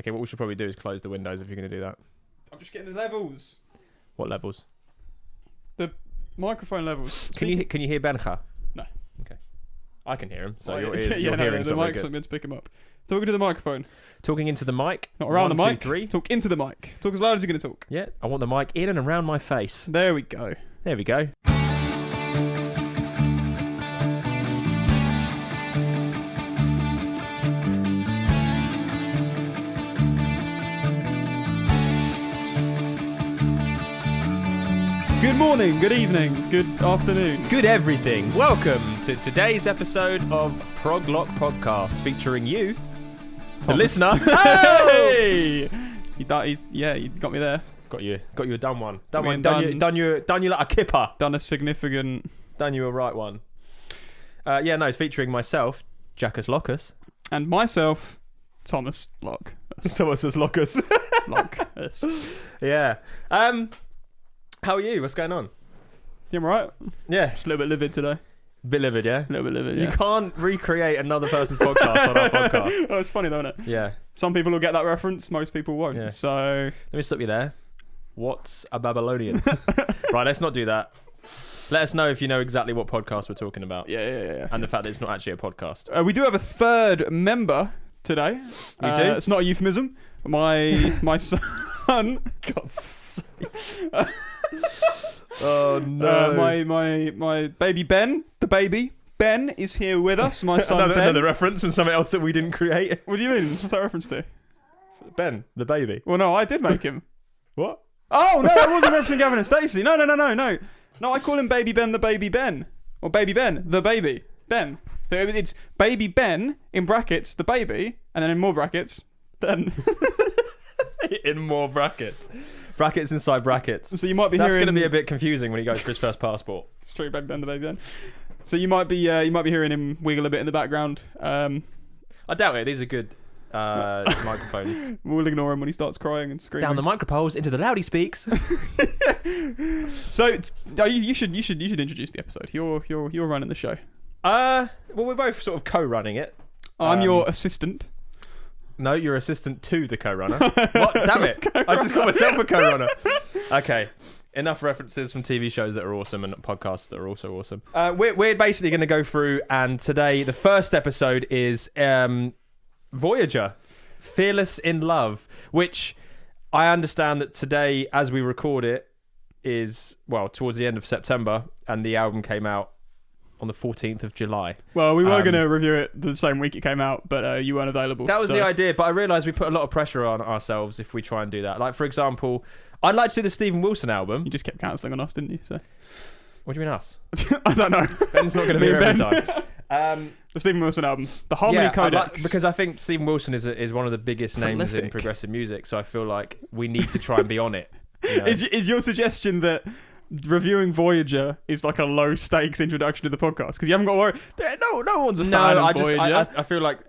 Okay, what we should probably do is close the windows if you're going to do that. I'm just getting the levels. What levels? The microphone levels. Can you hear Benja? No. Okay. I can hear him, so Oh, your yeah, ears, you're hearing the something mic's good. not meant to pick him up. Talking to the microphone. Talking into the mic. Not around the 1, mic. 2, 3. Talk into the mic. Talk as loud as you're going to talk. Yeah, I want the mic in and around my face. There we go. There we go. Good morning, good evening, good afternoon. Good everything. Welcome to today's episode of ProgLock podcast featuring you, the Thomas. listener. Hey! You got me there. Got you a done one. Done Me one. and Done you like a kipper. Done a significant... Done you a right one. It's featuring myself, Jackus Lockus. And myself, Thomas Lock. Thomas's Lockus. Lock. Yes. Yeah. How are you? What's going on? You alright? Yeah. Just a little bit livid today. Bit livid, yeah? A little bit livid, yeah. You can't recreate another person's podcast on our podcast. Oh, it's funny though, isn't it? Yeah. Some people will get that reference, most people won't. Yeah. So... Let me stop you there. What's a Babylonian? Right, let's not do that. Let us know if you know exactly what podcast we're talking about. Yeah. And the fact that it's not actually a podcast. We do have a third member today. We do? It's not a euphemism. My son... God's sake. Oh no. My baby Ben, the baby Ben is here with us. My son Ben. Another reference from something else that we didn't create. What do you mean? What's that reference to? Ben, the baby. Well, no, I did make him. What? Oh no, that wasn't referencing Gavin and Stacey. No. No, I call him Baby Ben, the baby Ben, or Baby Ben, the baby Ben. So it's Baby Ben in brackets, the baby, and then in more brackets, Ben. In more brackets. Brackets inside brackets. So you might be That's hearing... going to be a bit confusing when he goes for his first passport. It's true, Baby Ben, the baby Ben. So you might be hearing him wiggle a bit in the background. I doubt it. These are good microphones. We'll ignore him when he starts crying and screaming. Down the micropoles into the loudy speaks. So you should introduce the episode. You're running the show. Well, we're both sort of co-running it. I'm your assistant. No, you're assistant to the co-runner. What? Damn it! I just called myself a co-runner. Okay. Enough references from TV shows that are awesome and podcasts that are also awesome. We're basically going to go through, and today the first episode is Voyager, Fearless in Love, which I understand that today, as we record it, is, well, towards the end of September, and the album came out on the 14th of July. Well, we were going to review it the same week it came out, but you weren't available. That was the idea, but I realised we put a lot of pressure on ourselves if we try and do that. Like, for example, I'd like to see the Stephen Wilson album. You just kept cancelling on us, didn't you? So, what do you mean us? I don't know. Ben's not going to be here every time. The Stephen Wilson album, the Harmony Codex. Because I think Stephen Wilson is one of the biggest names in progressive music, so I feel like we need to try and be on it. You know? Is your suggestion that reviewing Voyager is like a low stakes introduction to the podcast because you haven't got to worry? No one's a fan of Voyager. I feel like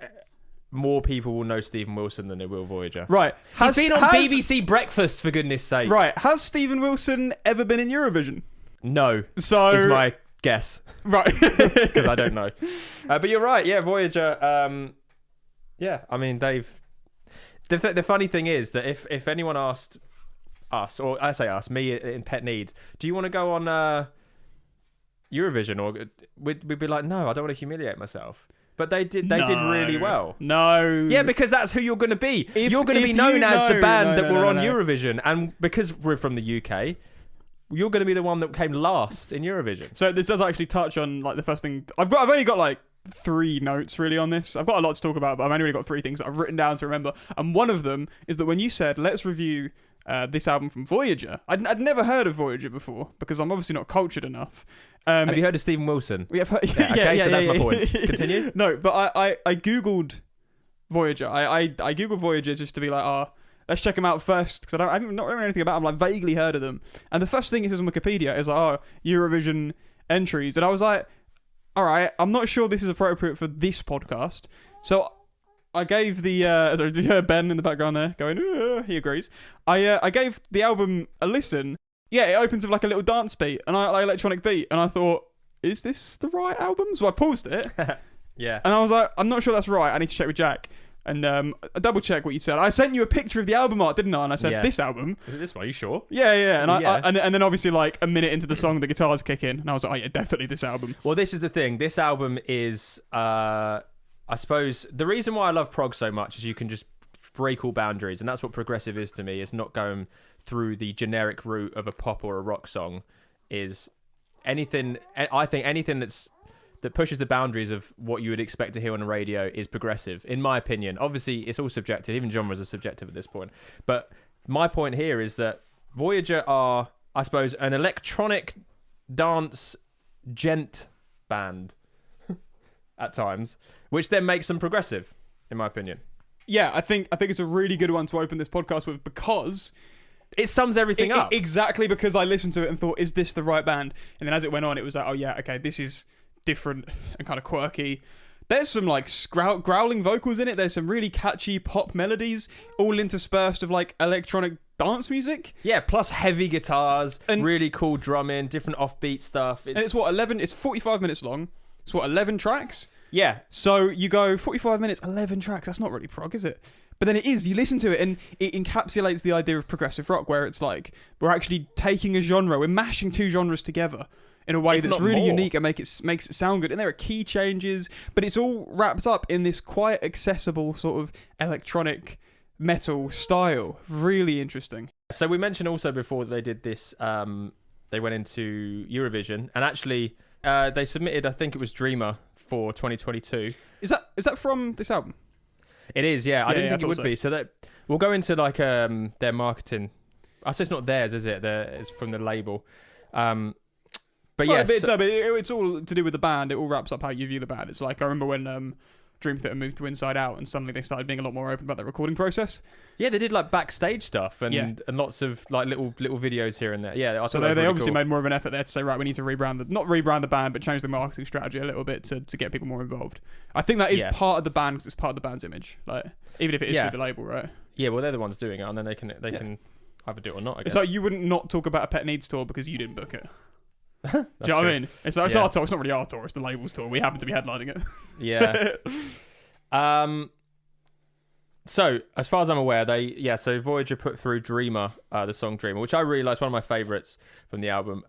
more people will know Stephen Wilson than they will Voyager. Right. He's been on BBC Breakfast, for goodness sake. Right. Has Stephen Wilson ever been in Eurovision? No. So is my guess. Right. Because I don't know. But you're right. Yeah, Voyager. I mean, they've. The funny thing is that if anyone asked us, or I say us, me in Pet Needs, do you want to go on Eurovision? Or we'd be like, no, I don't want to humiliate myself. But they did really well. No. Yeah, because that's who you're going to be. You're going to be known as the band that were on Eurovision. And because we're from the UK, you're going to be the one that came last in Eurovision. So this does actually touch on like the first thing. I've only got like 3 notes really on this. I've got a lot to talk about, but I've only really got 3 things that I've written down to remember. And one of them is that when you said, let's review this album from Voyager, I'd never heard of Voyager before because I'm obviously not cultured enough. Have you heard of Stephen Wilson? We have heard, so that's my point. Continue. No, but I googled Voyager. I googled Voyager just to be like, let's check them out first because I haven't not remember anything about them. I've vaguely heard of them, and the first thing it says on Wikipedia is like, Eurovision entries, and I was like, all right, I'm not sure this is appropriate for this podcast, so I gave the sorry, do you hear Ben in the background there going? He agrees. I gave the album a listen. Yeah, it opens with like a little dance beat and like electronic beat, and I thought, is this the right album? So I paused it. Yeah. And I was like, I'm not sure that's right. I need to check with Jack. And double check what you said. I sent you a picture of the album art, didn't I? And I said, this album. Is it this one? Are you sure? Yeah. And and then obviously like a minute into the song, the guitars kick in, and I was like, oh yeah, definitely this album. Well, this is the thing. This album is, I suppose, the reason why I love prog so much is you can just break all boundaries, and that's what progressive is to me. It's not going through the generic route of a pop or a rock song. Is anything? I think anything that pushes the boundaries of what you would expect to hear on the radio is progressive, in my opinion. Obviously, it's all subjective. Even genres are subjective at this point. But my point here is that Voyager are, I suppose, an electronic dance gent band at times, which then makes them progressive, in my opinion. Yeah, I think it's a really good one to open this podcast with because it sums everything up. Exactly, because I listened to it and thought, is this the right band? And then as it went on, it was like, oh yeah, okay, this is different and kind of quirky. There's some like growling vocals in it. There's some really catchy pop melodies, all interspersed of like electronic dance music. Yeah, plus heavy guitars and really cool drumming, different offbeat stuff. And it's what 11. It's 45 minutes long. It's what 11 tracks. Yeah. So you go 45 minutes, 11 tracks. That's not really prog, is it? But then it is. You listen to it and it encapsulates the idea of progressive rock, where it's like we're actually taking a genre, we're mashing two genres together in a way that's really unique and makes it sound good. And there are key changes, but it's all wrapped up in this quite accessible sort of electronic metal style. Really interesting. So we mentioned also before that they did this, they went into Eurovision, and actually they submitted, I think it was Dreamer for 2022. Is that from this album? It is, yeah. I didn't think it would be. So that we'll go into like their marketing. I say it's not theirs, is it? It's from the label. But well, yes, it's all to do with the band. It all wraps up how you view the band. It's like I remember when Dream Theater moved to Inside Out, and suddenly they started being a lot more open about their recording process. Yeah, they did like backstage stuff and lots of like little videos here and there. Yeah, so they obviously made more of an effort there to say, right, we need to not rebrand the band, but change the marketing strategy a little bit to get people more involved. I think that is part of the band because it's part of the band's image, like even if it is through the label, right? Yeah, well, they're the ones doing it, and then they can either do it or not. I guess. It's like you wouldn't not talk about a Pet Needs tour because you didn't book it. Do you know what I mean? It's our tour. It's not really our tour. It's the label's tour. We happen to be headlining it. Yeah. So as far as I'm aware, so Voyager put through Dreamer, the song Dreamer, which I really like. It's one of my favourites from the album.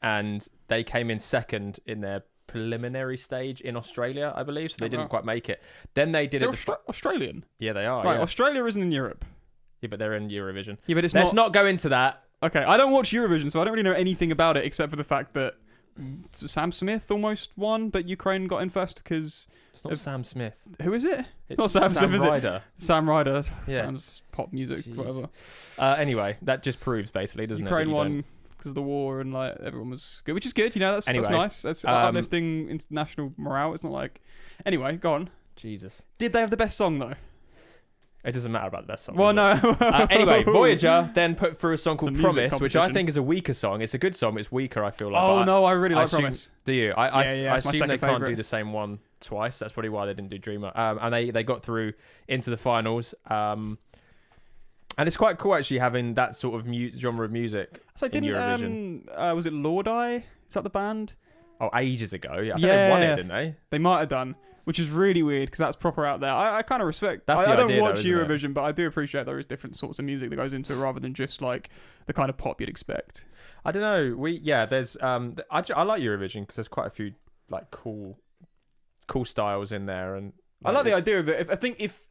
And they came in second in their preliminary stage in Australia, I believe. So they didn't quite make it. Then they did Australian. Yeah, they are. Right, yeah. Australia isn't in Europe. Yeah, but they're in Eurovision. Yeah, but let's not go into that. Okay, I don't watch Eurovision, so I don't really know anything about it except for the fact that Sam Smith almost won, but Ukraine got in first because it's not Sam Smith. Who is it? It's not Sam Smith, Ryder. Is it? Sam Ryder. Yeah. Sam's pop music, Jeez. whatever. Anyway, that just proves basically, doesn't Ukraine it? Ukraine won because of the war and like everyone was good, which is good. You know, that's anyway, nice. That's uplifting international morale. It's not like anyway. Go on. Jesus. Did they have the best song though? It doesn't matter about the best song. Well, no. Anyway, Voyager then put through a song called Promise, which I think is a weaker song. It's a good song, but it's weaker, I feel like. Oh, no, I really like Promise. Do you? I assume they can't favourite. do the same one twice. That's probably why they didn't do Dreamer. And they got through into the finals. And it's quite cool, actually, having that sort of genre of music in Eurovision. Was it Lordi? Is that the band? Oh, ages ago. I think they won it, didn't they? They might have done. Which is really weird because that's proper out there. I kind of respect. That's I don't idea, watch though, Eurovision, but I do appreciate there is different sorts of music that goes into it rather than just like the kind of pop you'd expect. I don't know. There's I like Eurovision because there's quite a few like cool styles in there, and I like the idea of it. I think if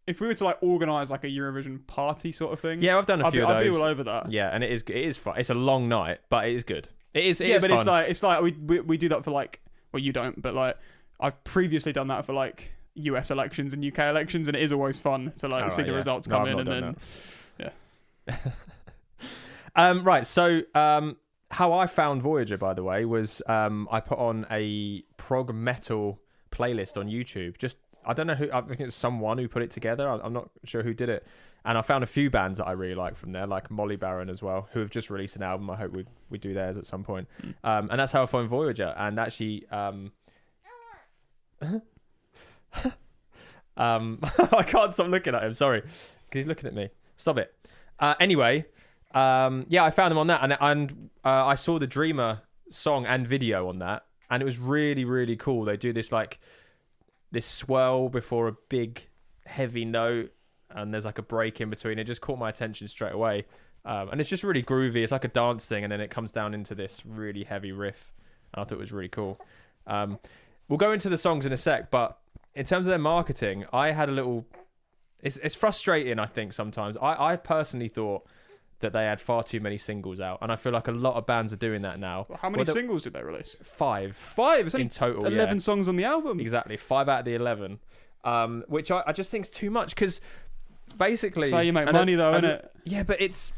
we were to like organise like a Eurovision party sort of thing, I've done a few of those. I'd be all over that. Yeah, and it is fun. It's a long night, but it is good. It is but fun. it's like we do that for like, well, you don't, but like I've previously done that for like US elections and UK elections, and it is always fun to like see the results come in and then right. So how I found Voyager, by the way, was I put on a prog metal playlist on YouTube. Just I don't know who. I think it's someone who put it together. I'm not sure who did it. And I found a few bands that I really like from there, like Molly Baron as well, who have just released an album. I hope we do theirs at some point. And that's how I found Voyager. And actually, I can't stop looking at him. Sorry, because he's looking at me. Stop it. Anyway, I found them on that, and I saw the Dreamer song and video on that, and it was really, really cool. They do this like this swirl before a big heavy note, and there's like a break in between. It just caught my attention straight away. And it's just really groovy. It's like a dance thing, and then it comes down into this really heavy riff. And I thought it was really cool. We'll go into the songs in a sec, but in terms of their marketing, I had a little... It's frustrating, I think, sometimes. I personally thought that they had far too many singles out, and I feel like a lot of bands are doing that now. Well, how many singles did they release? 5. 5? It's only in total, 11 songs on the album. Exactly, 5 out of the 11. Which I just think is too much, because basically... So you make money, though, innit? Yeah, but it's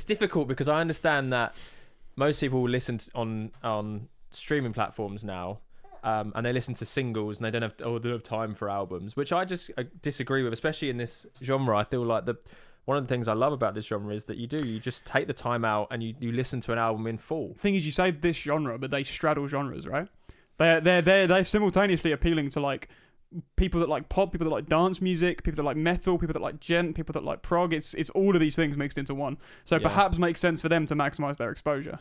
difficult, because I understand that most people will listen on streaming platforms now, and they listen to singles, and they don't have time for albums, which I just disagree with, especially in this genre. I feel like one of the things I love about this genre is that you just take the time out and you listen to an album in full. The thing is, you say this genre, but they straddle genres, right? They're simultaneously appealing to like people that like pop, people that like dance music, people that like metal, people that like gent, people that like prog. It's all of these things mixed into one. So perhaps makes sense for them to maximize their exposure.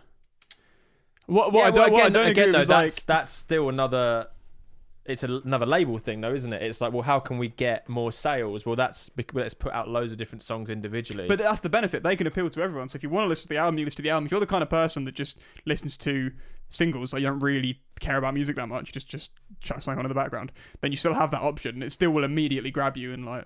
I don't agree with, that's still another. It's another label thing, though, isn't it? It's like, well, how can we get more sales? Well, let's put out loads of different songs individually. But that's the benefit. They can appeal to everyone. So if you want to listen to the album, you listen to the album. If you're the kind of person that just listens to singles, like you don't really care about music that much, just chuck something on in the background, then you still have that option. It still will immediately grab you and like.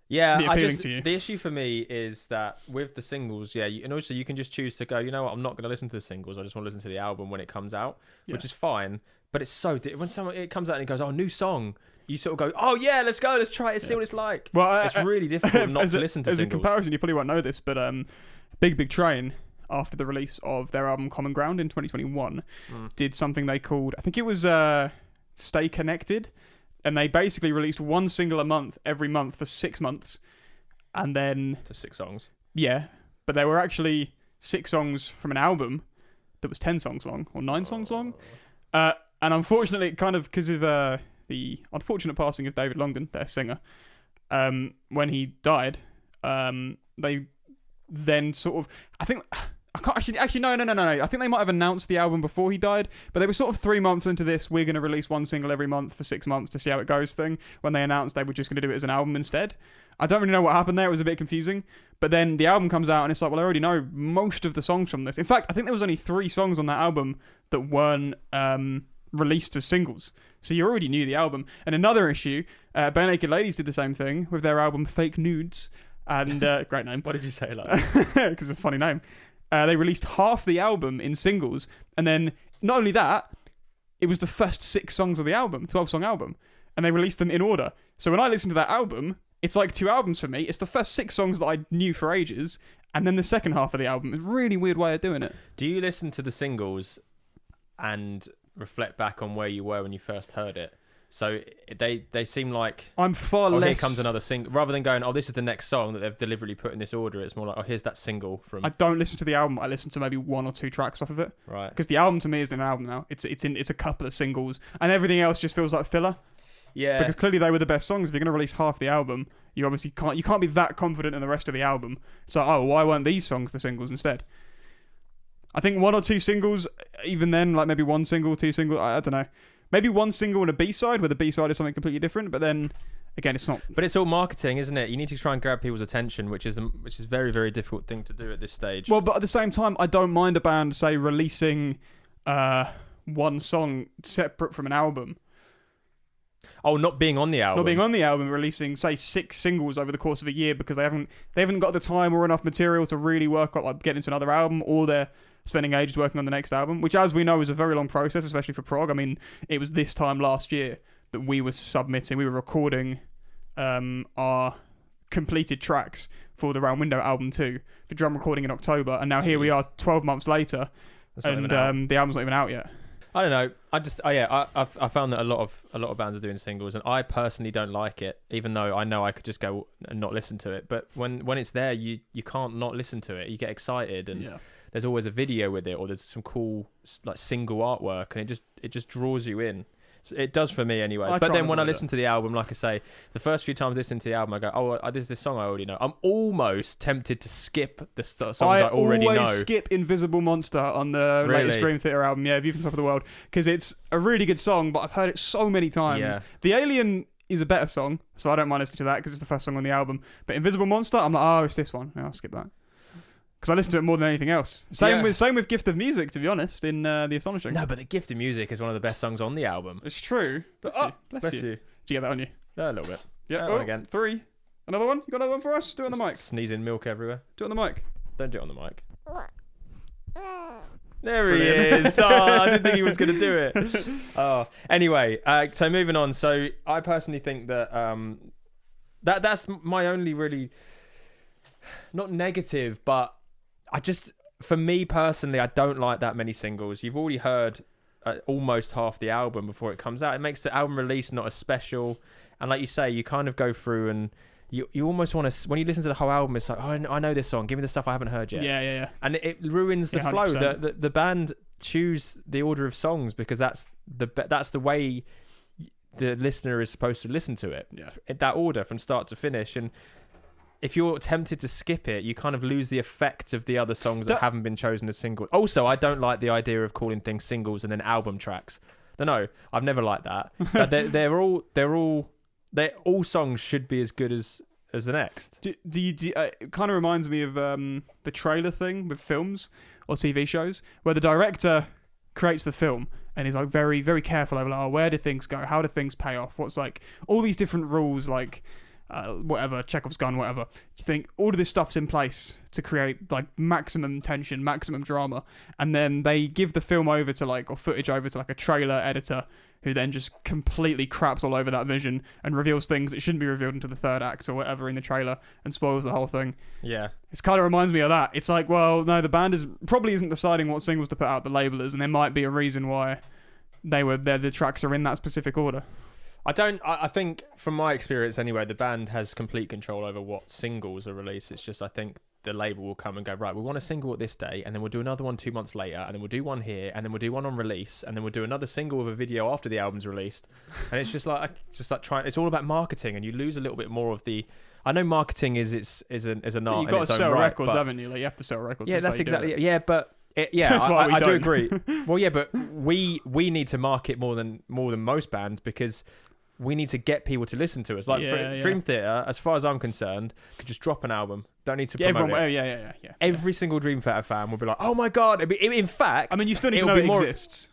Yeah, to the issue for me is that with the singles, and also you can just choose to go, you know what, I'm not going to listen to the singles. I just want to listen to the album when it comes out, which is fine. But it's so when it comes out and it goes, oh, new song, you sort of go, oh yeah, let's go, let's try it, see what it's like. Well, it's really difficult not to listen to as singles. A comparison, you probably won't know this, but Big Train, after the release of their album Common Ground in 2021, did something they called, I think it was Stay Connected. And they basically released one single a month every month for 6 months. And then... So 6 songs. Yeah. But they were actually 6 songs from an album that was 10 songs long, or 9 songs long. And unfortunately, kind of because of the unfortunate passing of David Longdon, their singer, when he died, they then sort of... I think... I can't actually no. I think they might have announced the album before he died, but they were sort of 3 months into this, we're going to release one single every month for 6 months to see how it goes thing, when they announced they were just going to do it as an album instead. I don't really know what happened there, it was a bit confusing, but then the album comes out and it's like, well, I already know most of the songs from this. In fact, I think there was only 3 songs on that album that weren't released as singles, so you already knew the album. And another issue, Bare Naked Ladies did the same thing with their album Fake Nudes, and great name. What did you say, like? Because it's a funny name. They released half the album in singles, and then not only that, it was the first 6 songs of the album, 12-song album, and they released them in order. So when I listen to that album, it's like 2 albums for me. It's the first 6 songs that I knew for ages, and then the second half of the album. It's a really weird way of doing it. Do you listen to the singles and reflect back on where you were when you first heard it? So they seem like... I'm far less... here comes another single. Rather than going, oh, this is the next song that they've deliberately put in this order, it's more like, oh, here's that single from... I don't listen to the album. I listen to maybe 1 or 2 tracks off of it. Right. Because the album to me is an album now. It's a couple of singles, and everything else just feels like filler. Yeah. Because clearly they were the best songs. If you're going to release half the album, you obviously can't be that confident in the rest of the album. So, why weren't these songs the singles instead? I think 1 or 2 singles, even then, like maybe 1 single, 2 singles, I don't know. Maybe 1 single and a B-side, where the B-side is something completely different, but then, again, it's not... But it's all marketing, isn't it? You need to try and grab people's attention, which is a very, very difficult thing to do at this stage. Well, but at the same time, I don't mind a band, say, releasing 1 song separate from an album. Oh, not being on the album. Not being on the album, releasing, say, 6 singles over the course of a year because they haven't got the time or enough material to really work on, like, getting into another album, or they're spending ages working on the next album, which, as we know, is a very long process, especially for prog. I mean, it was this time last year that we were recording our completed tracks for the Round Window album 2 for drum recording in October, and now here we are 12 months later, and the album's not even out yet. I don't know. I found that a lot of bands are doing singles, and I personally don't like it, even though I know I could just go and not listen to it. But when it's there, you can't not listen to it. You get excited, and there's always a video with it, or there's some cool like single artwork, and it just draws you in. It does for me anyway. But then when I listen to the album, like I say, the first few times listening to the album, I go, oh, there's this song I already know. I'm almost tempted to skip the songs I already know. I always skip Invisible Monster on the latest Dream Theater album, View from the Top of the World, because it's a really good song, but I've heard it so many times. Yeah. The Alien is a better song, so I don't mind listening to that because it's the first song on the album. But Invisible Monster, I'm like, oh, it's this one. Yeah, I'll skip that. Because I listen to it more than anything else. Same with Gift of Music, to be honest, in The Astonishing. No, but the Gift of Music is one of the best songs on the album. It's true. But, bless you. Did you get that on you? A little bit. Yeah. Again. 3. Another one? You got another one for us? Do it on the mic. Sneezing milk everywhere. Do it on the mic. Don't do it on the mic. There he is. Oh, I didn't think he was going to do it. Oh, anyway. So moving on. So I personally think that that's my only really, not negative, but for me personally, I don't like that many singles. You've already heard almost half the album before it comes out. It makes the album release not as special. And like you say, you kind of go through and you almost want to, when you listen to the whole album, it's like, oh, I know this song. Give me the stuff I haven't heard yet. Yeah. And it ruins the flow. 100%. The band choose the order of songs because that's the way the listener is supposed to listen to it. Yeah. In that order from start to finish. And if you're tempted to skip it, you kind of lose the effect of the other songs that haven't been chosen as singles. Also, I don't like the idea of calling things singles and then album tracks. No, I've never liked that. But all songs should be as good as the next. It kind of reminds me of the trailer thing with films or TV shows where the director creates the film and is like very, very careful over like, where do things go? How do things pay off? What's like all these different rules, like whatever, Chekhov's gun, whatever. You think all of this stuff's in place to create like maximum tension, maximum drama, and then they give the film over to or footage over to a trailer editor who then just completely craps all over that vision and reveals things that shouldn't be revealed until the third act or whatever in the trailer and spoils the whole thing. Yeah. It kind of reminds me of that. It's like, well, no, the band probably isn't deciding what singles to put out, the labelers, and there might be a reason why the tracks are in that specific order. I think from my experience anyway, the band has complete control over what singles are released. It's just, I think the label will come and go, right, we want a single at this day, and then we'll do another one 2 months later, and then we'll do one here, and then we'll do one on release, and then we'll do another single with a video after the album's released. And it's just like trying, it's all about marketing, and you lose a little bit more of the, I know marketing is an art. You've got to sell records, haven't you? You have to sell records. Yeah, that's exactly it. Yeah, but I do agree. Well, yeah, but we need to market more than most bands because we need to get people to listen to us. Dream Theater, as far as I'm concerned, could just drop an album. Don't need to promote it. Yeah. Every single Dream Theater fan will be like, "Oh my god!" In fact, I mean, you still need to know it exists.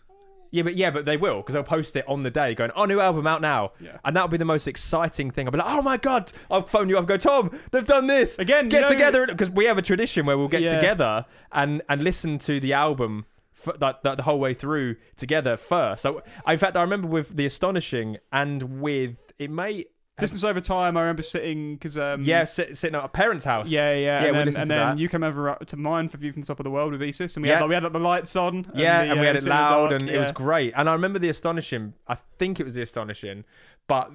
Yeah, but they will, because they'll post it on the day, going, "Oh, new album out now," and that'll be the most exciting thing. I'll be like, "Oh my god!" I'll phone you up, and go, "Tom, they've done this again." Get together, because we have a tradition where we'll get together and listen to the album the whole way through together first. So, in fact, I remember with The Astonishing and with Distance Over Time, I remember sitting sitting at a parent's house. And then you came over to mine for View from the Top of the World with ESIS, and we had the lights on. And we had it loud, and it was great. And I remember The Astonishing. I think it was The Astonishing, but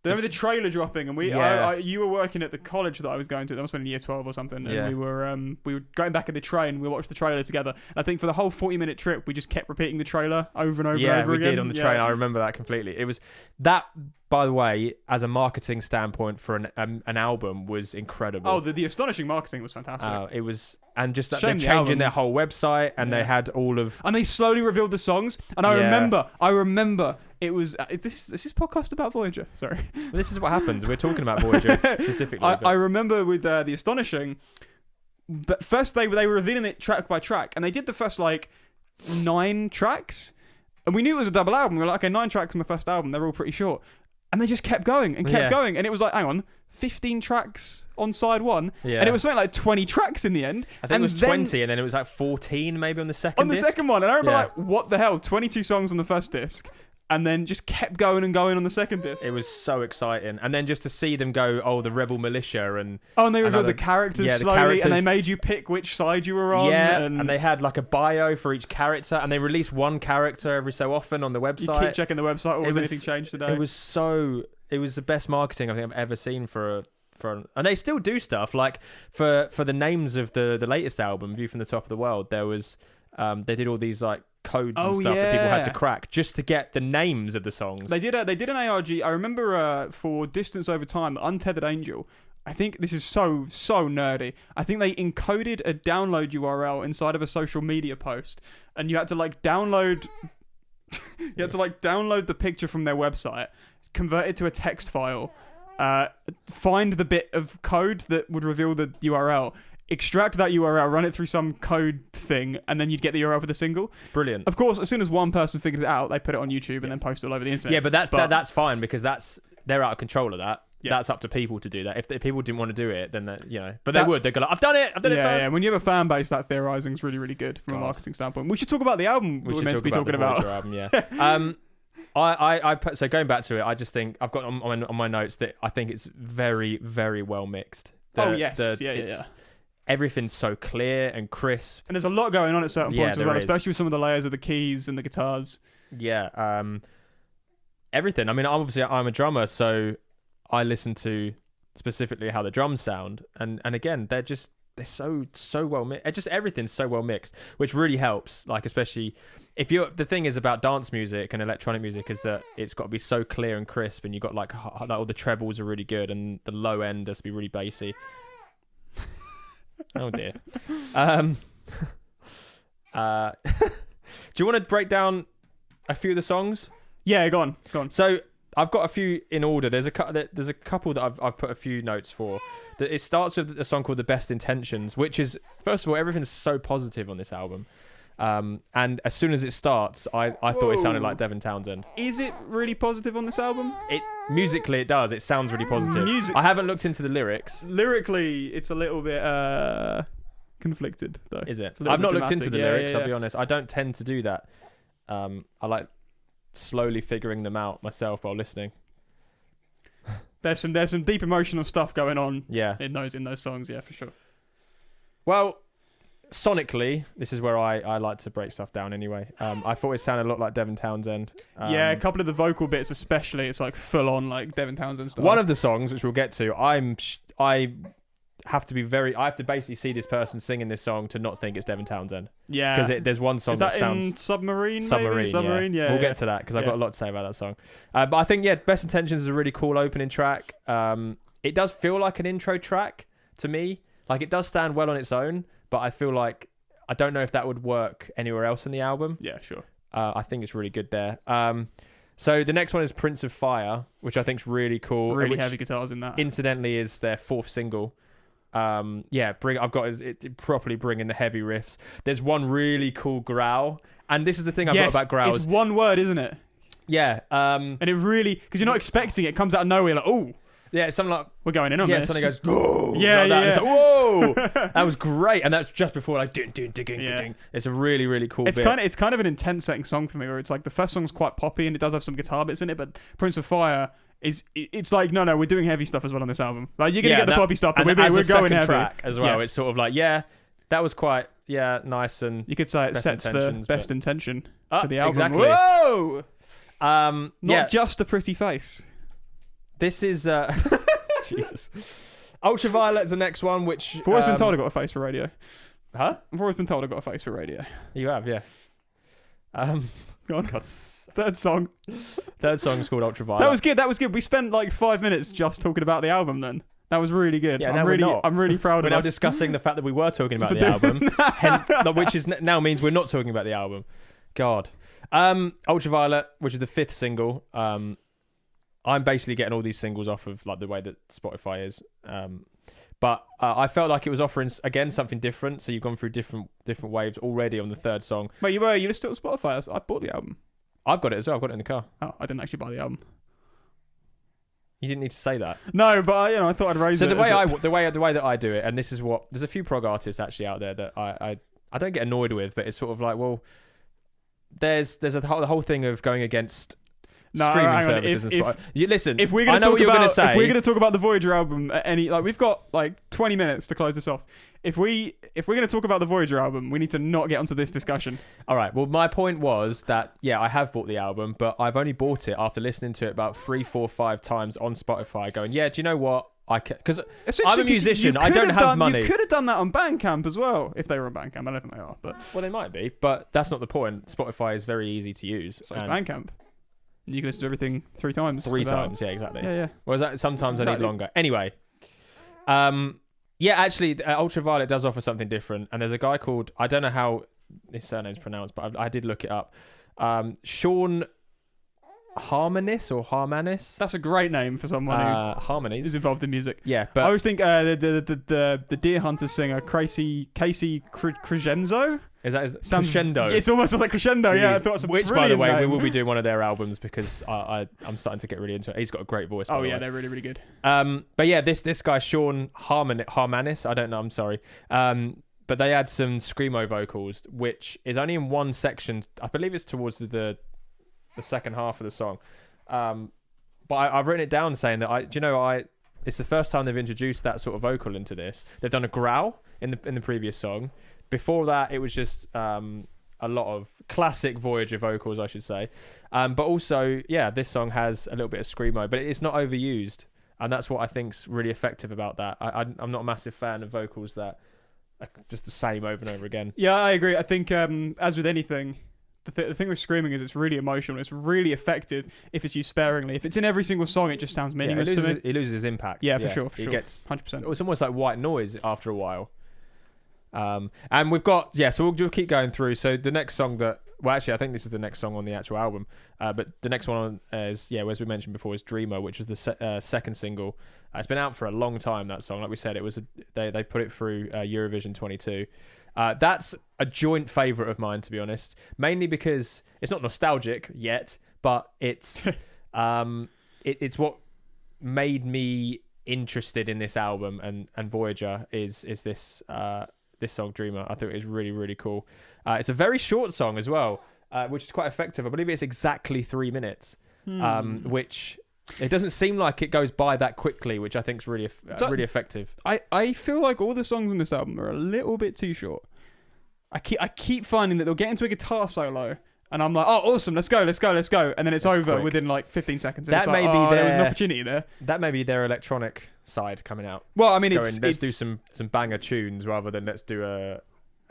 I remember the trailer dropping, and you were working at the college that I was going to. That must have been in year 12 or something. And we were going back in the train. We watched the trailer together. And I think for the whole 40-minute trip, we just kept repeating the trailer over and over and over again. Yeah, we did on the train. I remember that completely. It was that, by the way, as a marketing standpoint for an album, was incredible. Oh, the Astonishing marketing was fantastic. It was, and just that they're changing their whole website, and they had all of, and they slowly revealed the songs. And I remember. It was is this podcast about Voyager? Sorry. Well, this is what happens. We're talking about Voyager specifically. I remember with The Astonishing, but first they were revealing it track by track, and they did the first 9 tracks, and we knew it was a double album. We were like, okay, 9 tracks on the first album. They're all pretty short, and they just kept going and kept going, and it was like, hang on, 15 tracks on side 1, and it was something like 20 tracks in the end. I think it was 20, and then it was like 14 maybe on the second disc. Second one, and I remember what the hell, 22 songs on the first disc. And then just kept going and going on the second disc. It was so exciting. And then just to see them go, the Rebel Militia. And they revealed the characters slowly. And they made you pick which side you were on. Yeah, and they had a bio for each character. And they released one character every so often on the website. You keep checking the website. Or was anything changed today? It was the best marketing I think I've ever seen for and they still do stuff. Like for the names of the latest album, View from the Top of the World, there was... they did all these codes and stuff that people had to yeah. crack just to get the names of the songs. They did an ARG. I remember for Distance Over Time, Untethered Angel. I think this is so nerdy. I think they encoded a download URL inside of a social media post, and you had to like download. You had to like download the picture from their website, convert it to a text file, find the bit of code that would reveal the URL, extract that URL, run it through some code thing, and then you'd get the URL for the single. Brilliant. Of course, as soon as one person figured it out, they put it on YouTube and then posted it all over the internet. Yeah, but that's fine because they're out of control of that. Yeah. That's up to people to do that. If people didn't want to do it, then but they would. They'd go like, I've done it first. Yeah. When you have a fan base, that theorizing is really, really good from a marketing standpoint. We should talk about the album we're meant to be talking about. The album, yeah. So going back to it, I just think I've got on my notes that I think it's very, very well mixed. Everything's so clear and crisp, and there's a lot going on at certain points as well, is. Especially with some of the layers of the keys and the guitars. Yeah. Everything. I mean, I'm a drummer, so I listen to specifically how the drums sound, and again, they're so well mixed. Just everything's so well mixed, which really helps. Like especially if the thing is about dance music and electronic music is that it's got to be so clear and crisp, and you got like all the trebles are really good, and the low end has to be really bassy. Oh dear. Do you want to break down a few of the songs? Yeah, go on. So I've got a few in order. There's a couple that I've put a few notes for. It starts with a song called "The Best Intentions," which is, first of all, everything's so positive on this album. And as soon as it starts, I thought it sounded like Devin Townsend. Is it really positive on this album? Musically, it does. It sounds really positive. I haven't looked into the lyrics. Lyrically, it's a little bit conflicted, though. Is it? I've not looked into the lyrics. I'll be honest. I don't tend to do that. I like slowly figuring them out myself while listening. There's some deep emotional stuff going on. Yeah. In those songs, yeah, for sure. Well, sonically, this is where I like to break stuff down anyway. I thought it sounded a lot like Devin Townsend. Yeah, a couple of the vocal bits especially, it's like full on like Devin Townsend stuff. One of the songs, which we'll get to, I have to basically see this person singing this song to not think it's Devin Townsend. Yeah. Because there's one song that sounds... in Submarine, Submarine, yeah. We'll get to that because I've got a lot to say about that song. But I think, Best Intentions is a really cool opening track. It does feel like an intro track to me. Like, it does stand well on its own, but I feel like I don't know if that would work anywhere else in the album. Yeah, sure. I think it's really good there. So the next one is Prince of Fire, which I think is really cool. Really heavy guitars in that. Incidentally, is their fourth single. I've got it properly bring in the heavy riffs. There's one really cool growl, and this is the thing I've got about growls. It's one word, isn't it? Yeah. And it really, because you're not expecting it, comes out of nowhere, like, oh. Yeah, it's something like, we're going in on this. Yeah, something goes, oh. Yeah, like yeah. It's like, whoa. That was great, and that's just before like, ding, ding, ding, ding. It's a really, really cool bit. It's kind of an intense setting song for me, where it's like the first song's quite poppy and it does have some guitar bits in it, but Prince of Fire it's like no, we're doing heavy stuff as well on this album. Like you're gonna get the poppy stuff, but we're going heavy. Track as well. It's sort of like that was quite nice, and you could say it sets the best intention for the album. Exactly. Whoa. Not just a pretty face. This is Jesus. Ultraviolet is the next one, which I've always been told I got a face for radio. Huh? I've always been told I got a face for radio. You have, yeah. Go on. Third song is called Ultraviolet. That was good. We spent like 5 minutes just talking about the album then. That was really good. Yeah, I'm really proud of us. We're now discussing the fact that we were talking about the album, hence, which is now means we're not talking about the album. God. Ultraviolet, which is the fifth single. I'm basically getting all these singles off of like the way that Spotify is. But I felt like it was offering again something different. So you've gone through different waves already on the third song. Wait, you listened to it on Spotify? I bought the album. I've got it as well. I've got it in the car. Oh, I didn't actually buy the album. You didn't need to say that. No, but I thought I'd raise it. So the way that I do it, and this is what there's a few prog artists actually out there that I don't get annoyed with, but it's sort of like, well, there's the whole thing of going against streaming services and stuff. You listen. If we're going to talk about the Voyager album at we've got like 20 minutes to close this off. If we're going to talk about the Voyager album, we need to not get onto this discussion. All right. Well, my point was that I have bought the album, but I've only bought it after listening to it about 3, 4, 5 times on Spotify. Going, do you know what? I can, because I'm a musician. I don't have money. You could have done that on Bandcamp as well if they were on Bandcamp. I don't think they are, but well, they might be, but that's not the point. Spotify is very easy to use. So it's Bandcamp. You can listen to everything 3 times. 3 times, yeah, exactly. Yeah. Well, that sometimes I need longer. Anyway, yeah, actually, Ultraviolet does offer something different, and there's a guy called, I don't know how his surname's pronounced, but I did look it up. Sean Harmanis. That's a great name for someone who Harmonies is involved in music. Yeah, but I always think the Deer Hunter singer Casey Crescenzo. Is that Crescendo? It's almost like Crescendo. Jeez. Yeah, I thought it was a which, by the way, name. we will be doing one of their albums because I'm starting to get really into it. He's got a great voice. Oh yeah, they're really really good. But yeah, this guy Sean Harmanis. I don't know. I'm sorry. But they had some screamo vocals, which is only in one section. I believe it's towards the second half of the song. But I've written it down saying that it's the first time they've introduced that sort of vocal into this. They've done a growl in the previous song. Before that, it was just a lot of classic Voyager vocals, I should say. But also, yeah, this song has a little bit of screamo, but it's not overused, and that's what I think's really effective about that. I'm not a massive fan of vocals that are just the same over and over again. Yeah, I agree. I think as with anything, the thing with screaming is it's really emotional. It's really effective if it's used sparingly. If it's in every single song, it just sounds meaningless to me. It loses its impact. Yeah, for sure. It gets 100%. It's almost like white noise after a while. And we've got so we'll keep going through. So the next song I think this is the next song on the actual album. But the next one is as we mentioned before, is Dreamer, which was the second single. It's been out for a long time. That song, like we said, it was they put it through Eurovision 22. That's a joint favourite of mine, to be honest. Mainly because it's not nostalgic yet, but it's it's what made me interested in this album and Voyager is this song Dreamer. I thought it was really really cool. It's a very short song as well, which is quite effective. I believe it's exactly 3 minutes, which it doesn't seem like it goes by that quickly, which I think is really really effective. I feel like all the songs on this album are a little bit too short. I keep finding that they'll get into a guitar solo, and I'm like, oh, awesome, let's go, and then it's over quick. within like 15 seconds. And That it's may like, be there was an opportunity there. That may be their electronic side coming out. Well, I mean, let's do some banger tunes rather than let's do a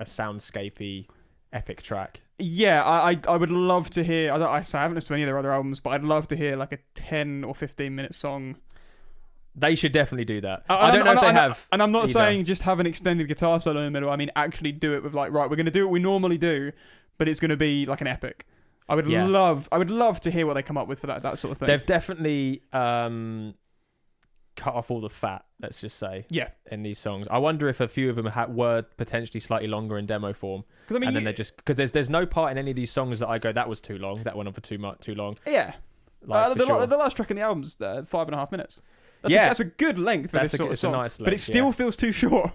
soundscapey epic track. Yeah, I would love to hear. I haven't listened to any of their other albums, but I'd love to hear like a 10 or 15 minute song. They should definitely do that. I don't know if they have. And I'm not saying just have an extended guitar solo in the middle. I mean, actually do it with like, right, we're going to do what we normally do, but it's going to be like an epic. I would love to hear what they come up with for that sort of thing. They've definitely cut off all the fat, let's just say. Yeah. In these songs, I wonder if a few of them were potentially slightly longer in demo form. I mean, then they just because there's no part in any of these songs that I go that was too long. That went on for too long. Yeah. Like, the last track in the album's 5.5 minutes. That's a good length for this sort of song. It's a nice length, but it still feels too short.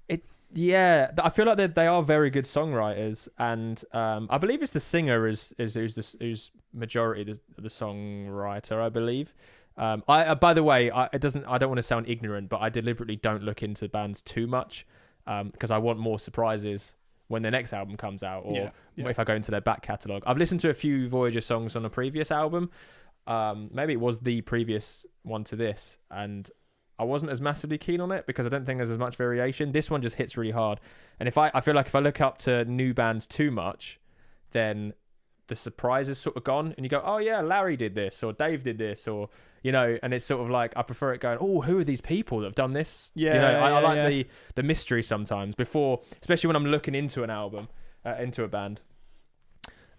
I feel like they are very good songwriters, and I believe it's the singer who's majority the songwriter, I believe. By the way, I don't want to sound ignorant, but I deliberately don't look into bands too much because I want more surprises when the next album comes out, or if I go into their back catalogue. I've listened to a few Voyager songs on a previous album. Maybe it was the previous one to this, and I wasn't as massively keen on it because I don't think there's as much variation. This one just hits really hard, and I feel like if I look up to new bands too much, then the surprise is sort of gone, and you go, oh yeah, Larry did this, or Dave did this, or and it's sort of like I prefer it going, oh, who are these people that have done this? I like the mystery sometimes before, especially when I'm looking into an album, into a band.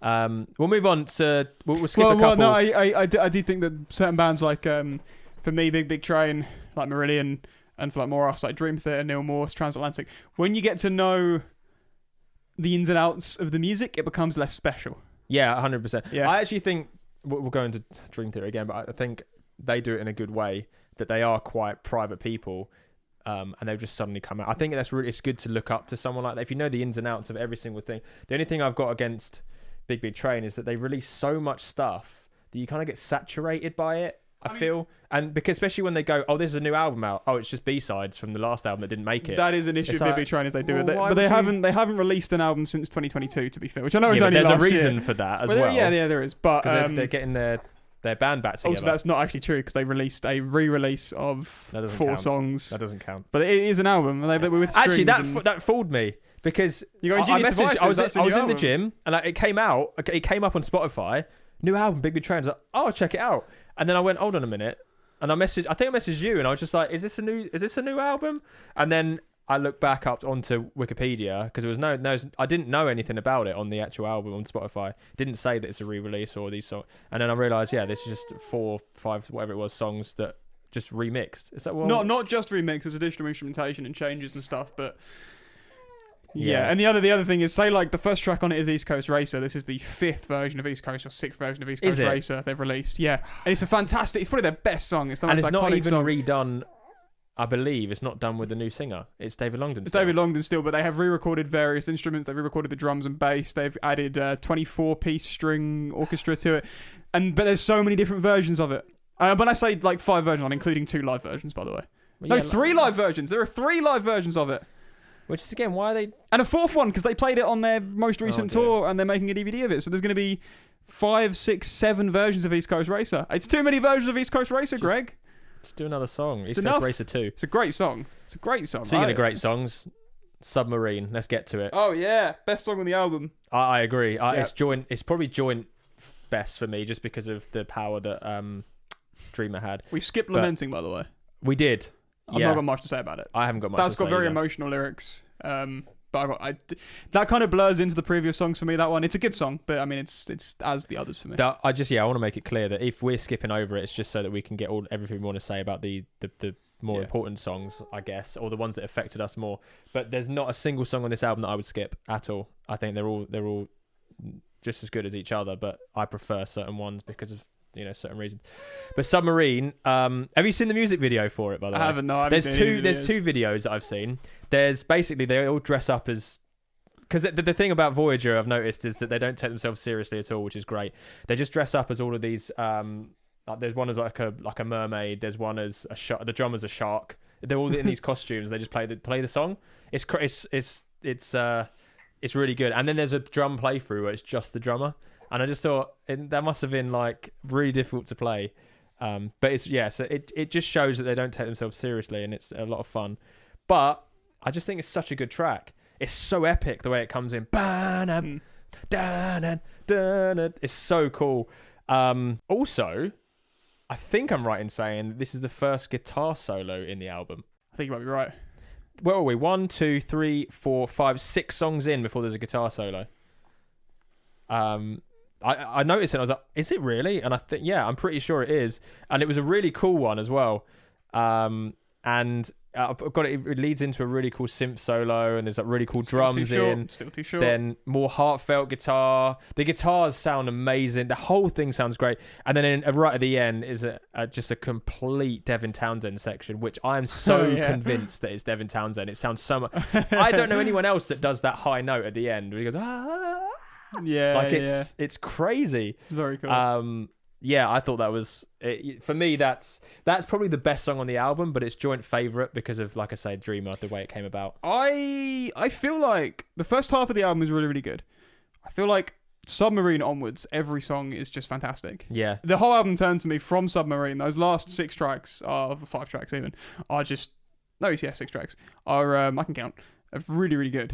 We'll move on to we'll skip a couple. No, I do think that certain bands like for me, Big Train, like Marillion, and for like more us like Dream Theater, Neil Morse, Transatlantic. When you get to know the ins and outs of the music, it becomes less special. Yeah, 100%. Yeah. I actually think we'll go into Dream Theater again, but I think they do it in a good way. That they are quite private people, and they've just suddenly come out. I think it's good to look up to someone like that if you know the ins and outs of every single thing. The only thing I've got against Big Train is that they release so much stuff that you kind of get saturated by it. I feel, and because especially when they go, oh, there's a new album out. Oh, it's just B-sides from the last album that didn't make it. That is an issue with Big Train is they do it, but they haven't released an album since 2022. To be fair, which I know is only there's last a reason year. for that as well. Yeah, there is, but they're getting their their band back together. Also, that's not actually true because they released a re-release of 4 songs. That doesn't count. But it is an album. They with actually, that fooled me because you got I messaged. I was in the gym and it came out. It came up on Spotify. New album, Big Betrayal. I was like, oh, I'll check it out. And then I went, hold on a minute, and I think I messaged you, and I was just like, is this a new album? And then I looked back up onto Wikipedia because there was no, I didn't know anything about it on the actual album on Spotify. It didn't say that it's a re-release or these songs. And then I realised, this is just 4, 5, whatever it was, songs that just remixed. Is that what? Not just remix. There's additional instrumentation and changes and stuff, but. Yeah, and the other thing is, say like the first track on it is East Coast Racer. This is the 5th version of East Coast or 6th version of East Coast Racer they've released. Yeah, and it's a fantastic. It's probably their best song. It's the most iconic not even song. Redone. I believe it's not done with the new singer. It's David Longdon. It's David Longdon still, but they have re-recorded various instruments. They've re-recorded the drums and bass. They've added 24-piece string orchestra to it, but there's so many different versions of it. When I say like 5 versions, I'm including 2 live versions, by the way. Well, no, 3 live versions. There are 3 live versions of it. Which is, again, why are they... And a 4th one, because they played it on their most recent tour, and they're making a DVD of it. So there's going to be 5, 6, 7 versions of East Coast Racer. It's too many versions of East Coast Racer, Greg. Just do another song. East Coast Racer 2. It's a great song. Speaking of great songs, Submarine. Let's get to it. Oh, yeah. Best song on the album. I agree. It's probably joint best for me, just because of the power that Dreamer had. We skipped Lamenting, by the way. We did. I've not got much to say about it. I haven't got much to say. That's got very emotional lyrics. But that kind of blurs into the previous songs for me, that one. It's a good song, but I mean, it's as the others for me. I want to make it clear that if we're skipping over it, it's just so that we can get everything we want to say about the more important songs, I guess, or the ones that affected us more. But there's not a single song on this album that I would skip at all. I think they're all just as good as each other, but I prefer certain ones because of certain reasons. But Submarine, have you seen the music video for it, by the way? I haven't, no. There's 2 videos that I've seen. There's basically, they all dress up as... Because the thing about Voyager, I've noticed, is that they don't take themselves seriously at all, which is great. They just dress up as all of these... there's one as like a mermaid. There's one as a shark. The drummer's a shark. They're all in these costumes. They just play the song. It's really good. And then there's a drum playthrough where it's just the drummer. And I just thought that must have been like really difficult to play, but so it just shows that they don't take themselves seriously, and it's a lot of fun. But I just think it's such a good track. It's so epic the way it comes in. It's so cool. Also, I think I'm right in saying this is the first guitar solo in the album. I think you might be right. Where are we? 1, 2, 3, 4, 5, 6 songs in before there's a guitar solo. I noticed it and I was like, is it really? And I think, I'm pretty sure it is. And it was a really cool one as well. And I've got it. It leads into a really cool synth solo, and there's like really cool drums in. Still too short. Then more heartfelt guitar. The guitars sound amazing. The whole thing sounds great. And then right at the end is just a complete Devin Townsend section, which I am so convinced that it's Devin Townsend. It sounds so much. I don't know anyone else that does that high note at the end where he goes, it's crazy. It's very cool. I thought that was for me. That's probably the best song on the album, but it's joint favorite because of, like I say, Dreamer, the way it came about. I feel like the first half of the album is really, really good. I feel like Submarine onwards, every song is just fantastic. Yeah, the whole album turns to me from Submarine. Those last 6 tracks, of the 5 tracks even, are just 6 tracks are I can count, are really, really good.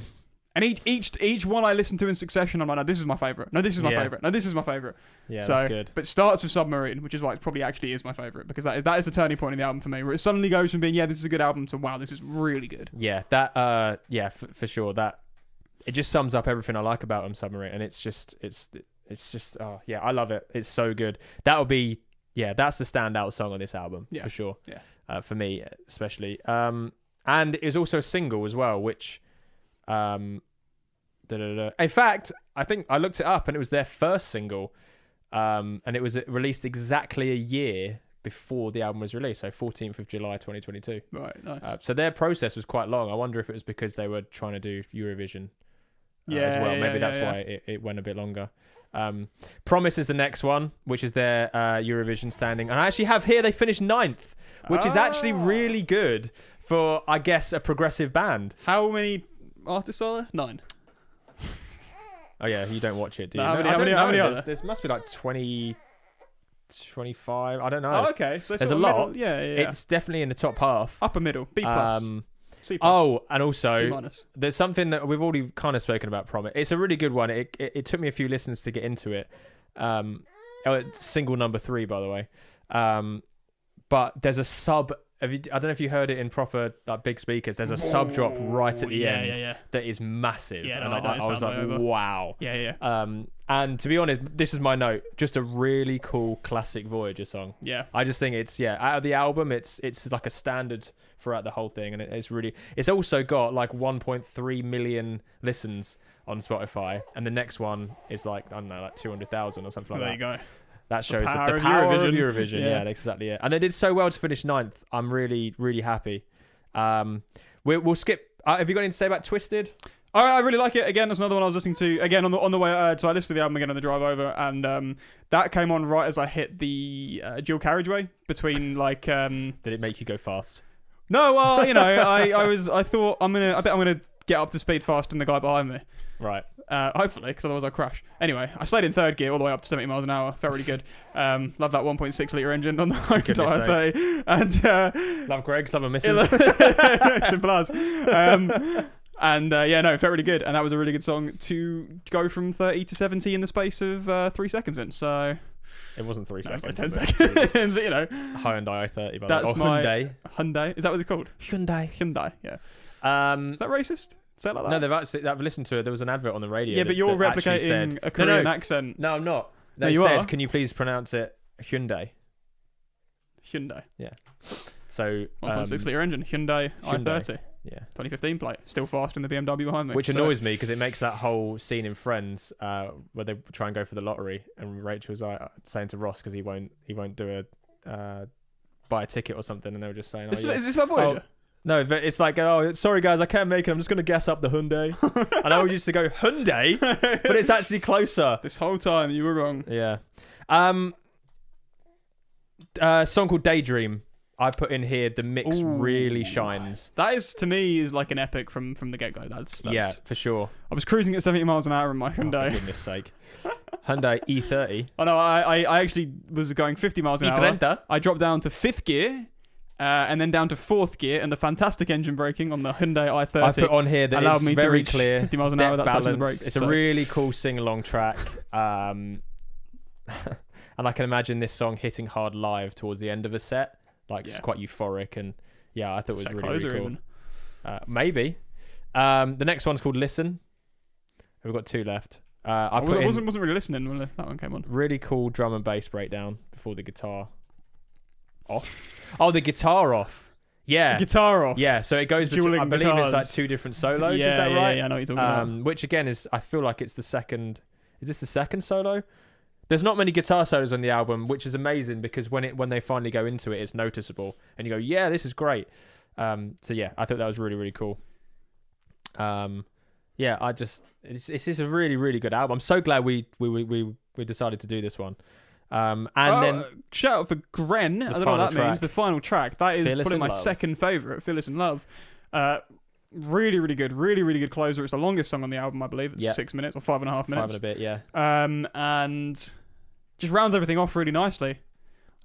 And each one I listen to in succession, I'm like, no, this is my favourite. No, this is my favourite. No, this is my favourite. Yeah, that's good. But it starts with Submarine, which is why it probably actually is my favourite, because that is the turning point in the album for me, where it suddenly goes from being, this is a good album, to, wow, this is really good. Yeah, that, for sure. That it just sums up everything I like about Submarine, and it's just, I love it. It's so good. That'll be, that's the standout song on this album, for sure. Yeah. For me, especially. And it was also a single as well, which... In fact, I think I looked it up and it was their first single, and it was released exactly a year before the album was released, so 14th of July 2022. Right, nice. So their process was quite long. I wonder if it was because they were trying to do Eurovision as well. Maybe that's why it went a bit longer. Promise is the next one, which is their Eurovision standing, and I actually have here they finished 9th, which is actually really good for, I guess, a progressive band. How many artists are there? 9. Oh yeah, you don't watch it, do you? How many are there? There must be like 20. 25. I don't know. Oh, okay. So There's sort a of lot. Middle, yeah. It's definitely in the top half. Upper middle. B plus. C plus. Oh, and B also minus. there's something that we've already kind of spoken about. Prom. It's a really good one. It took me a few listens to get into it. It's single number 3, by the way. But there's a sub. I don't know if you heard it in proper like big speakers. There's a sub drop right at the end that is massive. Yeah, and no, I was like, wow. Yeah. And to be honest, this is my note. Just a really cool classic Voyager song. Yeah. I just think it's out of the album, it's like a standard throughout the whole thing, and it's also got like 1.3 million listens on Spotify, and the next one is like, I don't know, like 200,000 or something like There that. you go. That shows the power power of of Eurovision. Eurovision. Yeah. Yeah, that's exactly it. And they did so well to finish 9th. I'm really, really happy. We'll skip. Have you got anything to say about Twisted? I really like it. Again, that's another one I was listening to. Again, on the way. So I listened to the album again on the drive over, and that came on right as I hit the dual carriageway between like. Did it make you go fast? No, well, I thought I bet I'm gonna get up to speed faster than the guy behind me. Right. Hopefully, because otherwise I'll crash. Anyway, I stayed in third gear all the way up to 70 miles an hour. Felt really good. Love that 1.6 litre engine on the Hyundai 30. And love Greg, love a missus. Simple as. It felt really good. And that was a really good song to go from 30 to 70 in the space of 3 seconds in. So it wasn't 3 seconds. It was like 10 seconds. Hyundai i30, by the way. That's my Hyundai. Is that what it's called? Hyundai, yeah. Is that racist? Say it like that? No, I've listened to it. There was an advert on the radio. Yeah, but you're replicating a Korean accent. No, I'm not. No, you are. Can you please pronounce it Hyundai? Hyundai. Yeah. So 1.6 litre engine. Hyundai i30. Yeah. 2015 plate. Still fast in the BMW behind me. Which annoys me because it makes that whole scene in Friends where they try and go for the lottery, and Rachel's saying to Ross because he won't do buy a ticket or something, and they were just saying, Is this about Voyager? No, but it's like, oh, sorry guys, I can't make it. I'm just going to guess up the Hyundai. And I always used to go, Hyundai? But it's actually closer. This whole time you were wrong. Yeah. Song called Daydream. I put in here, the mix really shines. That is, to me, is like an epic from the get-go. That's yeah, for sure. I was cruising at 70 miles an hour in my Hyundai. For goodness sake. Hyundai E30. Oh no, I actually was going 50 miles an hour. E30. I dropped down to 5th gear. And then down to 4th gear, and the fantastic engine braking on the Hyundai i30. I put on here that allowed it's me very to clear. 50 miles an hour without touching the brakes. It's a really cool sing-along track. And I can imagine this song hitting hard live towards the end of a set. It's quite euphoric, and I thought it was set really, really cool. Even. Maybe. The next one's called Listen. We've got 2 left. I wasn't really listening when that one came on. Really cool drum and bass breakdown before the guitar off. Oh, the guitar off. Yeah. Guitar off. Yeah, so it goes between, I believe it's like 2 different solos, is that right? Yeah, I know what you're talking about. Which again is, I feel like it's the second, is this the second solo? There's not many guitar solos on the album, which is amazing because when they finally go into it, it's noticeable. And you go, yeah, this is great. I thought that was really, really cool. This is a really, really good album. I'm so glad we decided to do this one. Then shout out for Gren. I don't know what that means. The final track. That is Fearless probably in my Love. second favourite. Fearless in Love. Really, really good. Really, really good closer. It's the longest song on the album, I believe. It's 6 minutes or 5.5 minutes. 5 and a bit, yeah. And just rounds everything off really nicely.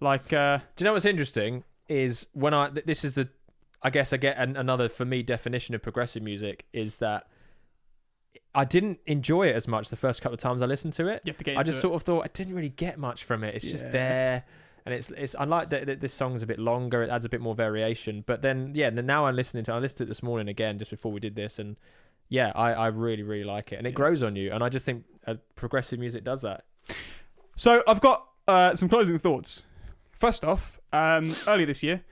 Do you know what's interesting is when I guess I get another, for me, definition of progressive music is that I didn't enjoy it as much the first couple of times I listened to it. You have to get into I just sort of thought I didn't really get much from it. It's just there, and it's. I like that this song's a bit longer. It adds a bit more variation. But then, now I'm listening to. I listened to it this morning again just before we did this, and I really, really like it, and it grows on you. And I just think progressive music does that. So I've got some closing thoughts. First off, earlier this year,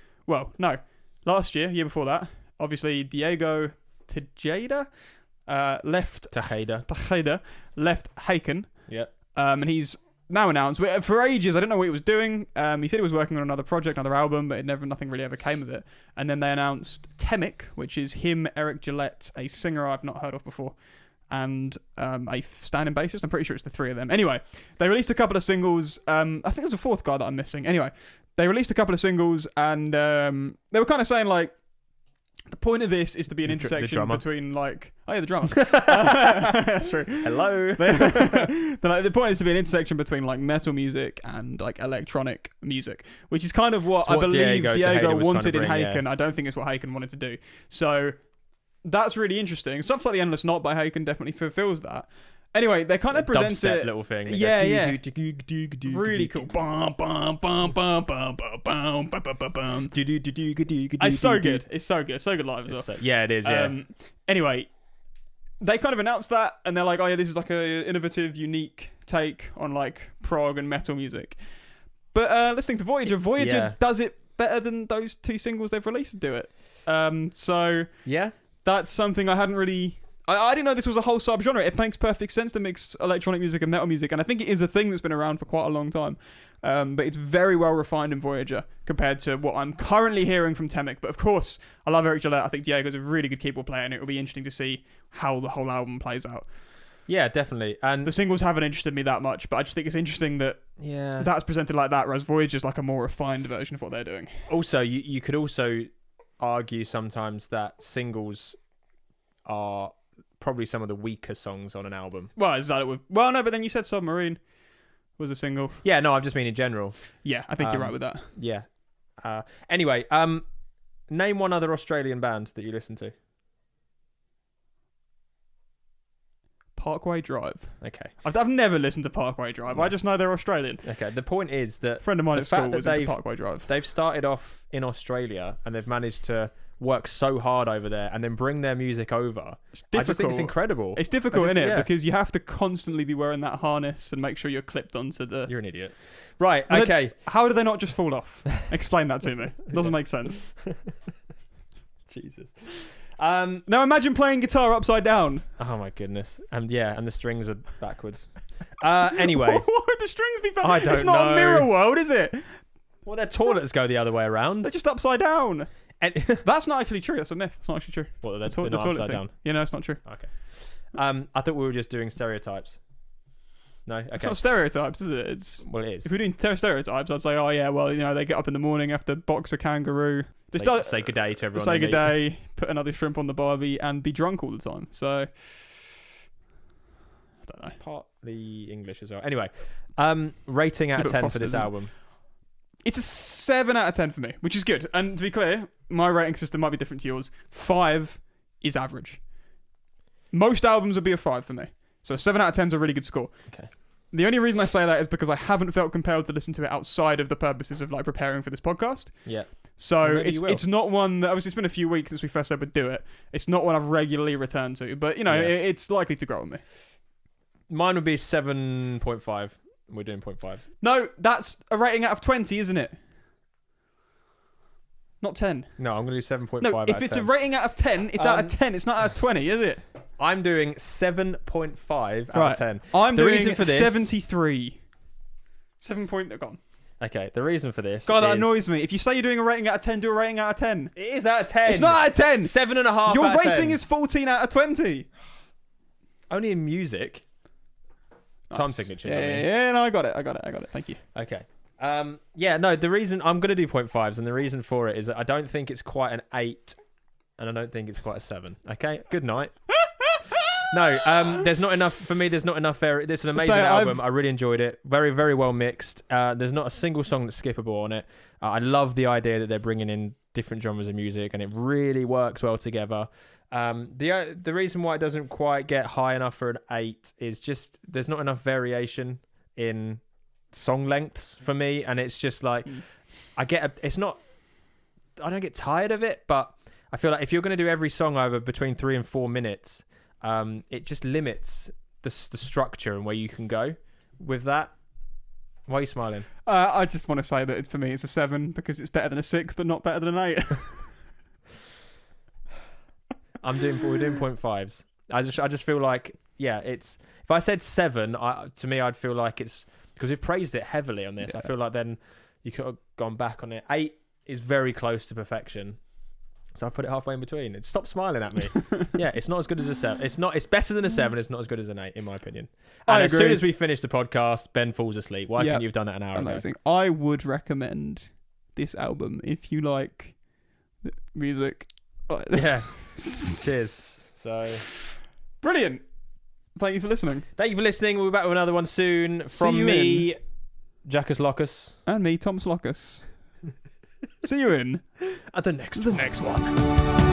last year before that, obviously Diego Tejeda. Left Haken. Yeah. And he's now announced. For ages, I didn't know what he was doing. He said he was working on another project, another album, but nothing really ever came of it. And then they announced Temic, which is him, Eric Gillette, a singer I've not heard of before, and a standing bassist. I'm pretty sure it's the 3 of them. Anyway, they released a couple of singles. I think there's a 4th guy that I'm missing. Anyway, they released a couple of singles, and they were kind of saying like, The point of this is to be an intersection drummer. between like, oh yeah, the drummer. That's true. Hello. The point is to be an intersection between like metal music and like electronic music, which is kind of what I believe Diego wanted in Haken. Yeah. I don't think it's what Haken wanted to do. So that's really interesting. Stuff like the Endless Knot by Haken definitely fulfills that. Anyway, they kind of present it. Little thing. Yeah. Really cool. It's so good. It's so good. So good live as well. Yeah, it is. Yeah. Anyway, they kind of announced that, and they're like, "Oh yeah, this is like a innovative, unique take on like prog and metal music." But listening to Voyager does it better than those two singles they've released to do it. So yeah, that's something I hadn't really. I didn't know this was a whole subgenre. It makes perfect sense to mix electronic music and metal music, and I think it is a thing that's been around for quite a long time. But it's very well refined in Voyager compared to what I'm currently hearing from Temic. But of course, I love Eric Gillette. I think Diego's a really good keyboard player, and it will be interesting to see how the whole album plays out. Yeah, definitely. And the singles haven't interested me that much, but I just think it's interesting that that's presented like that, whereas Voyager's like a more refined version of what they're doing. Also, you could also argue sometimes that singles are probably some of the weaker songs on an album. Well, is that it? Well, no, but then you said Submarine was a single. Yeah, no, I've just mean in general. Yeah, I think you're right with that. Yeah. Anyway, name one other Australian band that you listen to. Parkway Drive. Okay. I've never listened to Parkway Drive. No. I just know they're Australian. Okay. The point is that a friend of mine at school was into Parkway Drive. They've started off in Australia and they've managed to work so hard over there and then bring their music over. It's difficult. I just think it's incredible. It's difficult, isn't it? Because you have to constantly be wearing that harness and make sure you're clipped onto the... You're an idiot. Right, okay. How do they not just fall off? Explain that to me. It doesn't make sense. Jesus. Now imagine playing guitar upside down. Oh my goodness. And the strings are backwards. Anyway. Why would the strings be backwards? I don't know. It's not a mirror world, is it? Well, their toilets go the other way around. They're just upside down. That's not actually true. That's a myth. It's not actually true. What, they're not upside down? Yeah, no, it's not true. Okay. I thought we were just doing stereotypes. No? Okay. It's not stereotypes, is it? Well, it is. If we're doing stereotypes, I'd say, oh yeah, well, they get up in the morning, have to box a kangaroo. Say good day to everyone. Say good day, put another shrimp on the barbie, and be drunk all the time. So, I don't know. It's partly English as well. Anyway, rating out of 10 for this album. It's a 7 out of 10 for me, which is good. And to be clear, my rating system might be different to yours. 5 is average. Most albums would be a 5 for me. So a 7 out of 10 is a really good score. Okay. The only reason I say that is because I haven't felt compelled to listen to it outside of the purposes of like preparing for this podcast. Yeah. So it's not one that, obviously it's been a few weeks since we first said we'd do it. It's not one I've regularly returned to, but it's likely to grow on me. Mine would be 7.5. We're doing 0.5s. No, that's a rating out of 20, isn't it? Not 10. No, I'm going to do 7.5 No, out of 10. if it's a rating out of 10, it's out of 10. It's not out of 20, is it? I'm doing 7.5 out of 10. I'm doing reason for this, 73. 7 point... Gone. Okay, the reason for this God, that annoys me. If you say you're doing a rating out of 10, do a rating out of 10. It is out of 10. It's not out of 10. 7.5 Your out of 10. rating is 14 out of 20. Only in music. Nice. Time signatures. Yeah, no, I got it. Thank you. Okay. The reason I'm going to do 0.5s, and the reason for it is that I don't think it's quite an 8, and I don't think it's quite a 7. Okay, good night. No, there's not enough for me. There's not enough. This is an amazing album. I really enjoyed it. Very, very well mixed. There's not a single song that's skippable on it. I love the idea that they're bringing in different genres of music, and it really works well together. The reason why it doesn't quite get high enough for an 8 is just there's not enough variation in song lengths for me, and it's just like I don't get tired of it, but I feel like if you're going to do every song over between 3 and 4 minutes, it just limits the structure and where you can go with that. Why are you smiling? I just want to say that for me it's a 7 because it's better than a 6 but not better than an 8. we're doing 0.5s. I just feel like it's if I said 7, to me I'd feel like it's because we've praised it heavily on this. I feel like then you could have gone back on it. 8 is very close to perfection. So I put it halfway in between. Stop smiling at me. Yeah, it's not as good as a 7. It's better than a 7. It's not as good as an 8, in my opinion. And as soon as we finish the podcast, Ben falls asleep. Why couldn't you have done that an hour Amazing. ago? I would recommend this album if you like music Yeah. Cheers. So, brilliant. Thank you for listening. thank you for listening. We'll be back with another one soon. See From you me, Jackus Lockus. And me, Thomas Lockus. See you in At the next the next one.